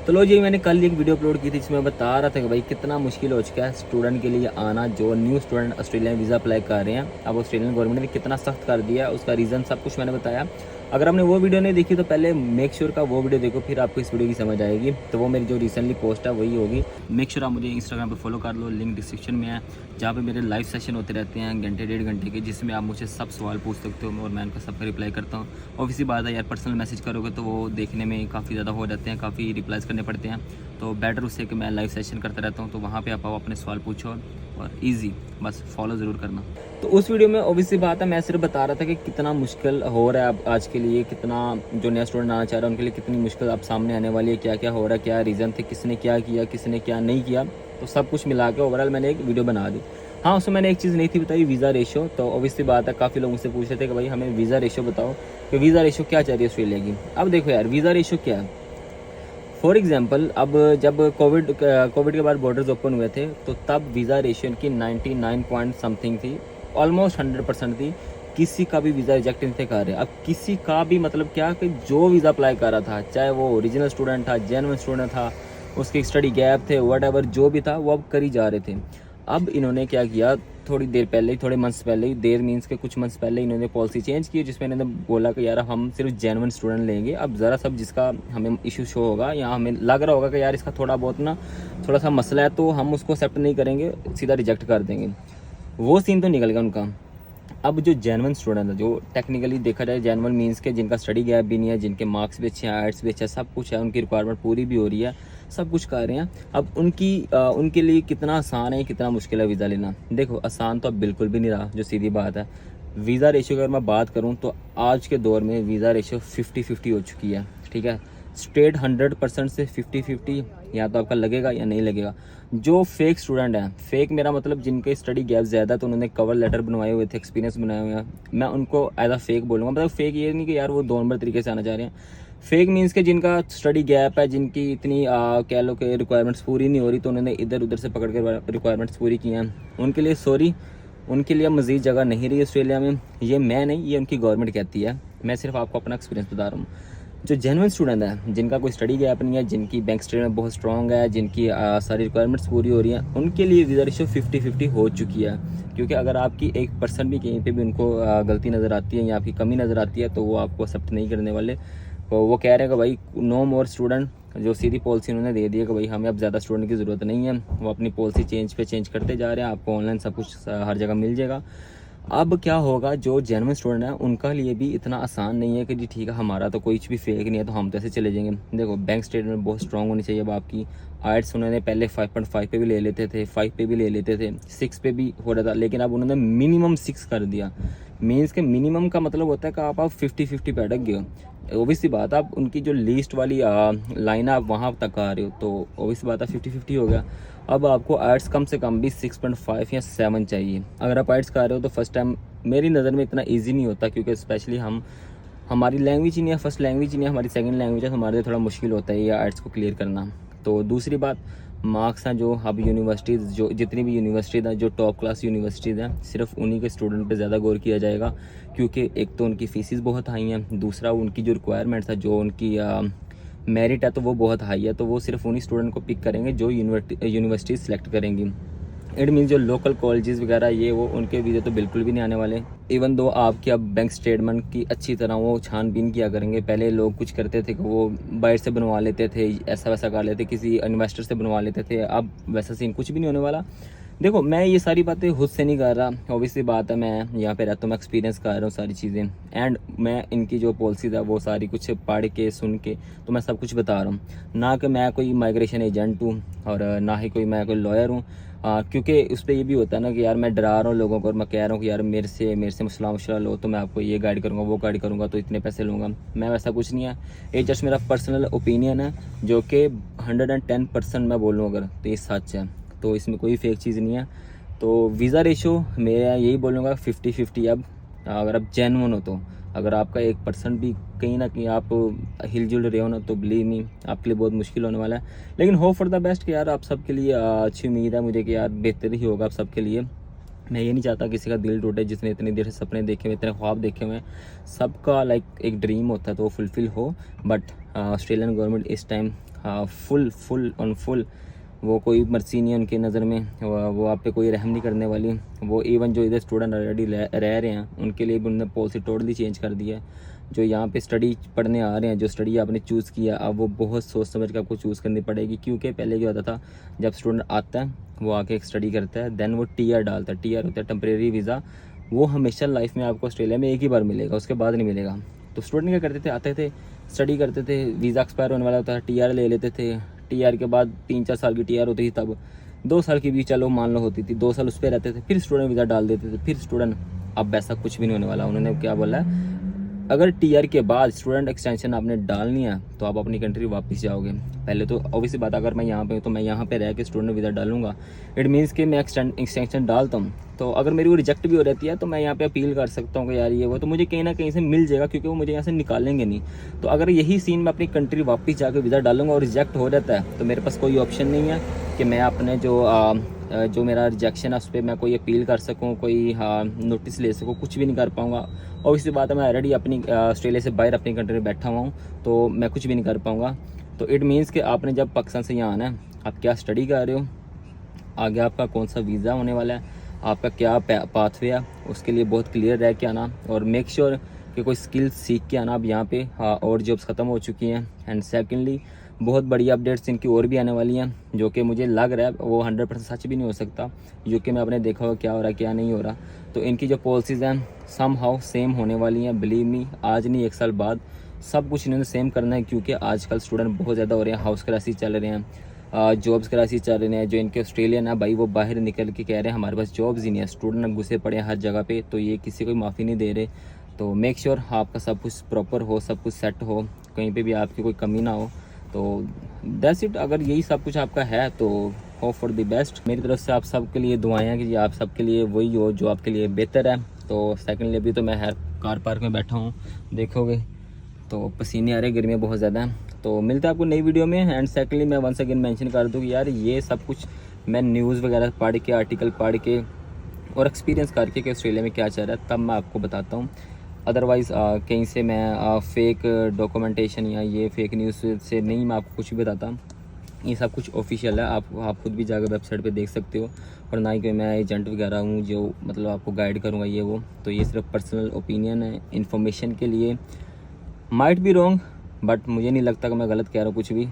तो लो जी, मैंने कल एक वीडियो अपलोड की थी जिसमें बता रहा था कि भाई कितना मुश्किल हो चुका है स्टूडेंट के लिए आना, जो new student Australian visa apply कर रहे हैं। अब ऑस्ट्रेलियन गवर्नमेंट ने कितना सख्त कर दिया है, उसका रीज़न सब कुछ मैंने बताया। अगर आपने वो वीडियो नहीं देखी तो पहले मेक श्योर का वो वीडियो देखो, फिर आपको इस वीडियो की समझ आएगी। तो वो मेरी जो रिसेंटली पोस्ट है वही होगी। मेक श्योर आप मुझे इंस्टाग्राम पर फॉलो कर लो, लिंक डिस्क्रिप्शन में है, जहाँ पे मेरे लाइव सेशन होते रहते हैं घंटे 1.5 घंटे के, जिसमें आप मुझे सब सवाल पूछ सकते हो और मैं उनका सबका रिप्लाई करता हूँ। ऑब्वियसली बात है यार, पर्सनल मैसेज करोगे तो वो देखने में काफ़ी ज़्यादा हो जाते हैं, काफ़ी रिप्लाइज करने पड़ते हैं। तो बेटर उससे कि मैं लाइव सेशन करता रहता हूँ, तो वहाँ पे आप आओ, अपने सवाल पूछो और इजी, बस फॉलो ज़रूर करना। तो उस वीडियो में ऑब्वियसली बात है, मैं सिर्फ बता रहा था कि कितना मुश्किल हो रहा है अब आज के लिए, कितना जो नया स्टूडेंट आना चाह रहा है उनके लिए कितनी मुश्किल अब सामने आने वाली है, क्या क्या हो रहा है, क्या रीज़न थे, किसने क्या किया, किसने क्या नहीं किया। तो सब कुछ मिला के ओवरऑल मैंने एक वीडियो बना दी। हाँ, उसमें मैंने एक चीज़ नहीं थी बताई, वीज़ा रेशो। तो ऑब्वियसली बात है, काफ़ी लोग मुझसे पूछ रहे थे कि भाई हमें वीज़ा रेशो बताओ कि वीज़ा रेशो क्या चाह रही है ऑस्ट्रेलिया की। अब देखो यार, वीज़ा रेशो क्या है। फॉर एग्जांपल, अब जब कोविड के बाद बॉर्डर्स ओपन हुए थे तो तब वीज़ा रेशियो की 99 पॉइंट समथिंग थी, ऑलमोस्ट 100% थी। किसी का भी वीज़ा रिजेक्ट नहीं थे कर रहे। अब किसी का भी मतलब क्या कि जो वीज़ा अप्लाई कर रहा था, चाहे वो ओरिजिनल स्टूडेंट था, जेन्युइन स्टूडेंट था, उसके स्टडी गैप थे, वट जो भी था वो अब कर ही जा रहे थे। अब इन्होंने क्या किया, थोड़ी देर पहले ही, थोड़े मंथ्स पहले ही, देर मीन्स के कुछ मंथ्स पहले इन्होंने पॉलिसी चेंज की, जिसमें इन्होंने बोला कि यार हम सिर्फ जेन्युइन स्टूडेंट लेंगे। अब ज़रा सब जिसका हमें इशू शो होगा या हमें लग रहा होगा कि यार इसका थोड़ा बहुत ना थोड़ा सा मसला है, तो हम उसको एक्सेप्ट नहीं करेंगे, सीधा रिजेक्ट कर देंगे। वो सीन तो निकल गया उनका। अब जो जेन्युइन स्टूडेंट है, जो टेक्निकली देखा जाए जेन्युइन मीन्स के जिनका स्टडी गैप भी नहीं है, जिनके मार्क्स भी अच्छे हैं, आइट्स भी अच्छा है, सब कुछ है, उनकी रिक्वायरमेंट पूरी भी हो रही है, सब कुछ कर रहे हैं। अब उनके लिए कितना आसान है, कितना मुश्किल है वीज़ा लेना। देखो, आसान तो अब बिल्कुल भी नहीं रहा, जो सीधी बात है। वीज़ा रेशियो अगर मैं बात करूँ तो आज के दौर में वीज़ा रेशियो 50-50 हो चुकी है। ठीक है, स्ट्रेट 100% से 50-50 या तो आपका लगेगा या नहीं लगेगा। जो फेक स्टूडेंट है, फेक मेरा मतलब जिनके स्टडी गैप ज़्यादा है, तो उन्होंने कवर लेटर बनवाए हुए थे, एक्सपीरियंस बनाए हुए हैं, मैं उनको एज अ फेक बोलूँगा। मतलब फेक ये नहीं कि यार वो 2 नंबर तरीके से आना चाह रहे हैं। फेक मीन्स के जिनका स्टडी गैप है, जिनकी इतनी कह लो कि रिक्वायरमेंट्स पूरी नहीं हो रही, तो उन्होंने इधर उधर से पकड़ के रिक्वायरमेंट्स पूरी की हैं, उनके लिए सॉरी, उनके लिए मज़ीद जगह नहीं रही ऑस्ट्रेलिया में। ये मैं नहीं, ये उनकी गवर्नमेंट कहती है, मैं सिर्फ आपको अपना एक्सपीरियंस बता रहा हूँ। जो जेन्युइन स्टूडेंट है, जिनका कोई स्टडी गैप नहीं है, जिनकी बैंक स्टेटमेंट बहुत स्ट्रॉन्ग है, जिनकी सारी रिक्वायरमेंट्स पूरी हो रही हैं, उनके लिए वीज़ा रेशियो 50-50 हो चुकी है। क्योंकि अगर आपकी 1% भी कहीं पे भी उनको गलती नज़र आती है या आपकी कमी नज़र आती है, तो वो आपको एक्सेप्ट नहीं करने वाले। तो वो कह रहे हैं कि भाई नो मोर स्टूडेंट, जो सीधी पॉलिसी उन्होंने दे दी है कि भाई हमें अब ज़्यादा स्टूडेंट की ज़रूरत नहीं है। वो अपनी पॉलिसी चेंज करते जा रहे हैं, आपको ऑनलाइन सब कुछ हर जगह मिल जाएगा। अब क्या होगा, जो जेन्युइन स्टूडेंट है उनका लिए भी इतना आसान नहीं है कि जी ठीक है हमारा तो कोई भी फेक नहीं है तो हम तो ऐसे चले जाएंगे। देखो, बैंक स्टेटमेंट बहुत स्ट्रांग होनी चाहिए। अब आपकी आइट्स उन्होंने पहले 5.5 पे भी ले लेते थे, 5 पे भी ले लेते थे, 6 पे भी हो रहा था, लेकिन अब उन्होंने मिनिमम 6 कर दिया। मीन्स के मिनिमम का मतलब होता है कि आप 50-50 पे अटक गए हो। ओबियसली बात है, आप उनकी जो लीस्ट वाली लाइन है आप वहाँ तक आ रहे हो, तो ओबियसली बात है 50-50 हो गया। अब आपको आइट्स कम से कम भी 6.5 या 7 चाहिए। अगर आप आइट्स कर रहे हो तो फर्स्ट टाइम मेरी नज़र में इतना इजी नहीं होता, क्योंकि स्पेशली हमारी लैंग्वेज ही नहीं है, फर्स्ट लैंग्वेज ही नहीं है, हमारी सेकंड लैंग्वेज है, तो हमारे लिए थोड़ा मुश्किल होता है ये आइट्स को क्लियर करना। तो दूसरी बात, मार्क्स हैं जो अब यूनिवर्सिटीज़, जो जितनी भी यूनिवर्सिटीज़ हैं, जो टॉप क्लास यूनिवर्सिटीज़ हैं, सिर्फ उन्हीं के स्टूडेंट पे ज़्यादा गौर किया जाएगा। क्योंकि एक तो उनकी फ़ीसिस बहुत हाई हैं, दूसरा उनकी जो रिक्वायरमेंट्स है, जो उनकी मेरिट है, तो वो बहुत हाई है। तो वो सिर्फ उन्हीं स्टूडेंट को पिक करेंगे जो यूनिवर्सिटी सेलेक्ट करेंगी। इट मीन जो लोकल कॉलेजेस वगैरह ये वो, उनके वीज़े तो बिल्कुल भी नहीं आने वाले। इवन दो आपकी अब बैंक स्टेटमेंट की अच्छी तरह वो छानबीन किया करेंगे। पहले लोग कुछ करते थे कि वो बाहर से बनवा लेते थे, ऐसा वैसा कर लेते, किसी इन्वेस्टर से बनवा लेते थे। अब वैसा सीन कुछ भी नहीं होने वाला। देखो, मैं ये सारी बातें खुद से नहीं कर रहा, ऑब्वियसली बात है, मैं यहाँ पे रहता हूँ, मैं एक्सपीरियंस कर रहा हूँ सारी चीज़ें, एंड मैं इनकी जो पॉलिसीज़ है वो सारी कुछ पढ़ के सुन के तो मैं सब कुछ बता रहा हूँ। ना कि मैं कोई माइग्रेशन एजेंट हूँ और ना ही कोई मैं कोई लॉयर हूँ। क्योंकि उस पर ये भी होता है ना कि यार मैं डरा रहा हूँ लोगों को और मैं कह रहा हूँ कि यार मेरे से मसला लो तो मैं आपको ये गाइड करूँगा, वो गाइड करूँगा, तो इतने पैसे लूँगा। मैं वैसा कुछ नहीं है, ये जस्ट मेरा पर्सनल ओपिनियन है, जो कि 110% मैं बोलूँ अगर तो ये सच है। तो इसमें कोई फेक चीज़ नहीं है। तो वीज़ा रेशो मैं यही बोलूँगा 50-50। अब अगर आप जेन्युइन हो तो, अगर आपका 1% भी कहीं ना कहीं आप हिलजुल रहे हो ना, तो बिलीव मी आपके लिए बहुत मुश्किल होने वाला है। लेकिन होप फॉर द बेस्ट कि यार आप सबके लिए अच्छी उम्मीद है मुझे कि यार बेहतर ही होगा आप सबके लिए। मैं ये नहीं चाहता किसी का दिल टूटे, जिसने इतनी देर से सपने देखे हुए, इतने ख्वाब देखे हुए हैं। सबका लाइक एक ड्रीम होता है तो वो फुलफ़िल हो। बट ऑस्ट्रेलियन गवर्नमेंट इस टाइम फुल वो कोई मर्सी नहीं है उनकी नज़र में, वो आप पे कोई रहम नहीं करने वाली। वो इवन जो इधर स्टूडेंट ऑलरेडी रह रहे हैं उनके लिए भी उन्होंने पॉलिसी टोटली चेंज कर दी है। जो यहाँ पे स्टडी पढ़ने आ रहे हैं, जो स्टडी आपने चूज़ किया, अब वो बहुत सोच समझ के आपको चूज़ करनी पड़ेगी। क्योंकि पहले क्या होता था, जब स्टूडेंट आता है वो आके एक स्टडी करता है, देन वो TR डालता है। TR होता है टेम्परेरी वीज़ा, वो हमेशा लाइफ में आपको ऑस्ट्रेलिया में एक ही बार मिलेगा, उसके बाद नहीं मिलेगा। तो स्टूडेंट क्या करते थे, आते थे, स्टडी करते थे, वीज़ा एक्सपायर होने वाला होता है, TR ले लेते थे। TR के बाद 3-4 साल की TR होती थी, तब 2 साल की भी चलो मान लो होती थी, 2 साल उस पर रहते थे, फिर स्टूडेंट वीज़ा डाल देते थे, फिर स्टूडेंट। अब वैसा कुछ भी नहीं होने वाला। उन्होंने क्या बोला है, अगर TR के बाद स्टूडेंट एक्सटेंशन आपने डालनी है तो आप अपनी कंट्री वापस जाओगे। पहले तो ऑब्वियसली बात, अगर मैं यहाँ पे हूँ तो मैं यहाँ पे रह के स्टूडेंट वीज़ा डालूंगा, इट मीन्स कि मैं एक्सटेंशन डालता हूँ, तो अगर मेरी वो रिजेक्ट भी हो रहती है तो मैं यहाँ पे अपील कर सकता हूँ कि यार ये वो, तो मुझे कहीं ना कहीं से मिल जाएगा, क्योंकि वो मुझे यहाँ से निकालेंगे नहीं। तो अगर यही सीन मैं अपनी कंट्री वापस जाकर वीज़ा डालूंगा और रिजेक्ट हो जाता है, तो मेरे पास कोई ऑप्शन नहीं है कि मैं अपने जो मेरा रिजेक्शन है उस पर मैं कोई अपील कर सकूं, कोई नोटिस ले सकूं, कुछ भी नहीं कर पाऊंगा। और इसी बात है, मैं ऑलरेडी अपनी ऑस्ट्रेलिया से बाहर अपनी कंट्री में बैठा हुआ हूँ, तो मैं कुछ भी नहीं कर पाऊंगा। तो इट मीन्स कि आपने जब पाकिस्तान से यहाँ आना है, आप क्या स्टडी कर रहे हो, आगे आपका कौन सा वीज़ा होने वाला है, आपका क्या पाथवे है, उसके लिए बहुत क्लियर रह के आना। और मेक श्योर कि कोई स्किल सीख के आना। अब यहाँ पे और जॉब्स ख़त्म हो चुकी हैं। एंड सेकेंडली, बहुत बड़ी अपडेट्स इनकी और भी आने वाली हैं, जो कि मुझे लग रहा है वो 100% सच भी नहीं हो सकता, यूके में आपने देखा होगा क्या हो रहा है क्या नहीं हो रहा। तो इनकी जो पॉलिसीज़ हैं सम हाउ सेम होने वाली हैं, बिलीव मी। आज नहीं 1 साल बाद सब कुछ इन्होंने सेम करना है, क्योंकि आजकल स्टूडेंट बहुत ज़्यादा हो रहे हैं, हाउस क्राइसिस चल रहे हैं, जॉब्स क्राइसिस चल रहे हैं। जो इनके ऑस्ट्रेलियन है भाई, वो बाहर निकल के कह रहे हैं हमारे पास जॉब्स ही नहीं है, स्टूडेंट घुसे पड़े हैं हर जगह पे, तो ये किसी को माफ़ी नहीं दे रहे। तो मेक श्योर आपका सब कुछ प्रॉपर हो, सब कुछ सेट हो, कहीं पे भी आपकी कोई कमी ना हो। तो दैट्स इट। अगर यही सब कुछ आपका है तो होप फॉर द बेस्ट। मेरी तरफ से आप सबके लिए दुआएं हैं कि आप सबके लिए वही हो जो आपके लिए बेहतर है। तो सेकेंडली, अभी तो मैं कार पार्क में बैठा हूँ, देखोगे तो पसीने आ रहे, गर्मियाँ बहुत ज़्यादा हैं। तो मिलता है आपको नई वीडियो में। एंड सेकेंडली, मैं वंस अगेन मेंशन कर दूँ कि यार ये सब कुछ मैं न्यूज़ वगैरह पढ़ के, आर्टिकल पढ़ के और एक्सपीरियंस करके कि ऑस्ट्रेलिया में क्या चल रहा है, तब मैं आपको बताता हूँ। अदरवाइज़ कहीं से मैं फेक डॉक्यूमेंटेशन या ये फेक न्यूज़ से नहीं मैं आपको कुछ भी बताता। ये सब कुछ ऑफिशियल है, आप खुद भी जाकर वेबसाइट पे देख सकते हो। और ना ही कि मैं एजेंट वगैरह हूँ जो मतलब आपको गाइड करूँगा ये वो। तो ये सिर्फ पर्सनल ओपिनियन है, इन्फॉर्मेशन के लिए। माइट बी रॉन्ग, बट मुझे नहीं लगता कि मैं गलत कह रहा हूँ कुछ भी।